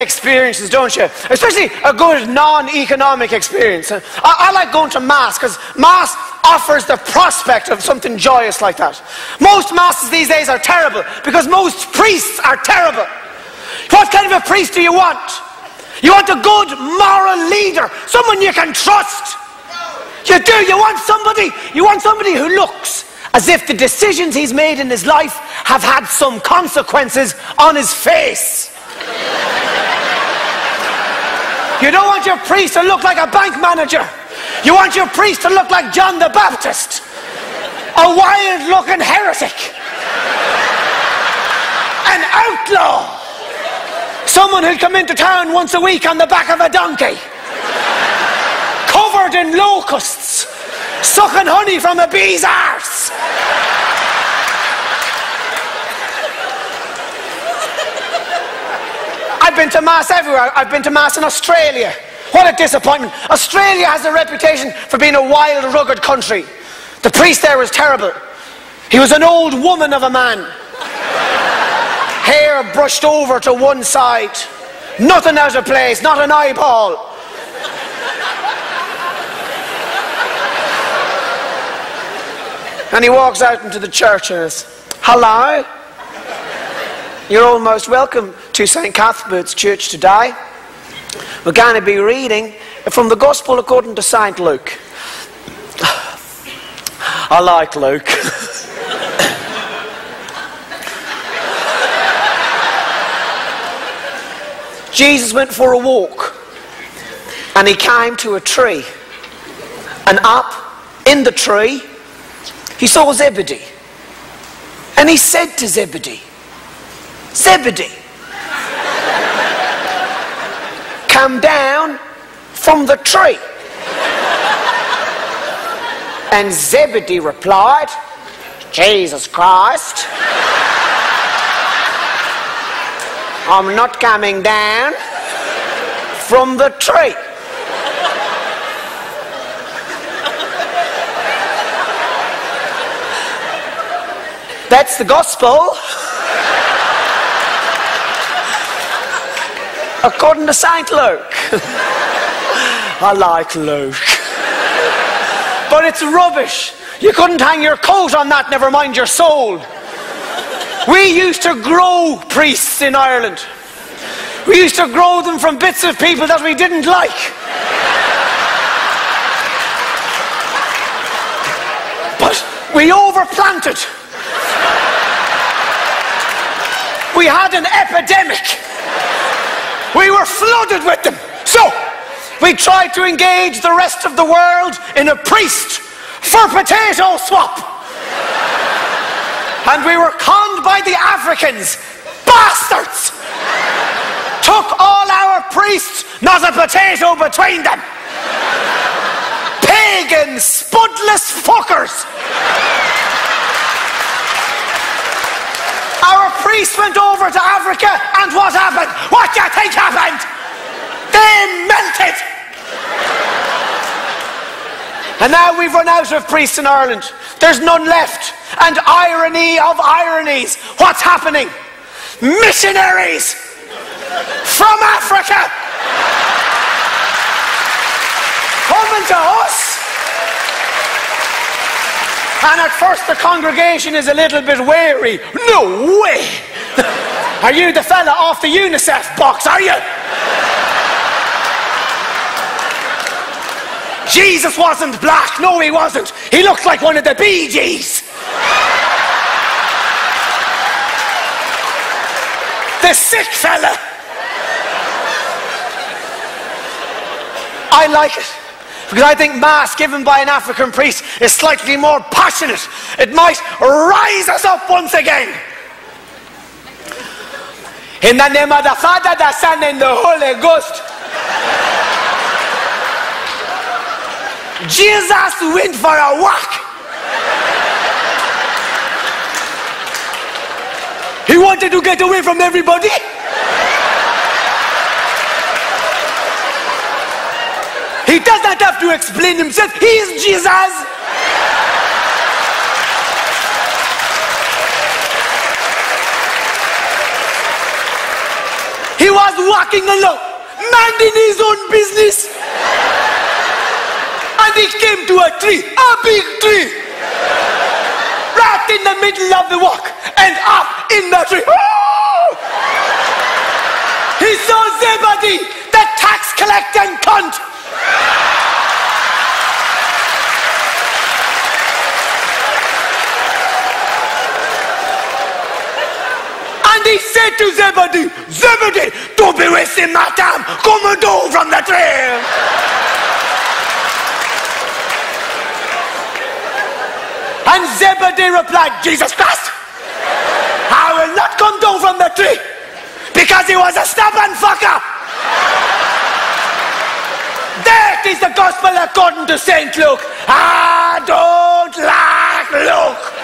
experiences, don't you? Especially a good non-economic experience. I like going to Mass because Mass offers the prospect of something joyous like that. Most Masses these days are terrible because most priests are terrible. What kind of a priest do you want? You want a good moral leader, someone you can trust. You do. You want somebody who looks as if the decisions he's made in his life have had some consequences on his face. You don't want your priest to look like a bank manager. You want your priest to look like John the Baptist, a wild-looking heretic, an outlaw, someone who'd come into town once a week on the back of a donkey, covered in locusts, sucking honey from a bee's arse. I've been to Mass everywhere. I've been to Mass in Australia. What a disappointment. Australia has a reputation for being a wild, rugged country. The priest there was terrible. He was an old woman of a man. Hair brushed over to one side. Nothing out of place, not an eyeball. And he walks out into the church and says, "Hello? You're all most welcome to St. Cuthbert's Church today. We're going to be reading from the Gospel according to St. Luke." I like Luke. Jesus went for a walk and he came to a tree, and up in the tree he saw Zebedee, and he said to Zebedee, "Zebedee, come down from the tree." And Zebedee replied, "Jesus Christ, I'm not coming down from the tree." That's the gospel according to St. Luke. I like Luke. But it's rubbish. You couldn't hang your coat on that, never mind your soul. We used to grow priests in Ireland. We used to grow them from bits of people that we didn't like. But we overplanted. We had an epidemic. We were flooded with them. So we tried to engage the rest of the world in a priest for potato swap. And we were conned by the Africans. Bastards! Took all our priests, not a potato between them. Pagan, spudless fuckers. Our priests went over to Africa, and what happened? What do you think happened? They melted. And now we've run out of priests in Ireland. There's none left. And irony of ironies, what's happening? Missionaries from Africa coming to us. And at first the congregation is a little bit wary. No way! Are you the fella off the UNICEF box, are you? Jesus wasn't black. No, he wasn't. He looked like one of the Bee Gees. The sick fella. I like it. Because I think Mass given by an African priest is slightly more passionate. It might rise us up once again. In the name of the Father, the Son, and the Holy Ghost. Jesus went for a walk. He wanted to get away from everybody. He does not have to explain himself. He is Jesus. He was walking along, minding his own business. And he came to a tree, a big tree. Right in the middle of the walk. And up in the tree. Oh! He saw Zebedee, the tax collecting cunt. And he said to Zebedee, Zebedee, don't be wasting my time. Come down from the tree. And Zebedee replied, Jesus Christ, I will not come down from the tree because he was a stubborn fucker. That is the gospel according to St. Luke. I don't like Luke.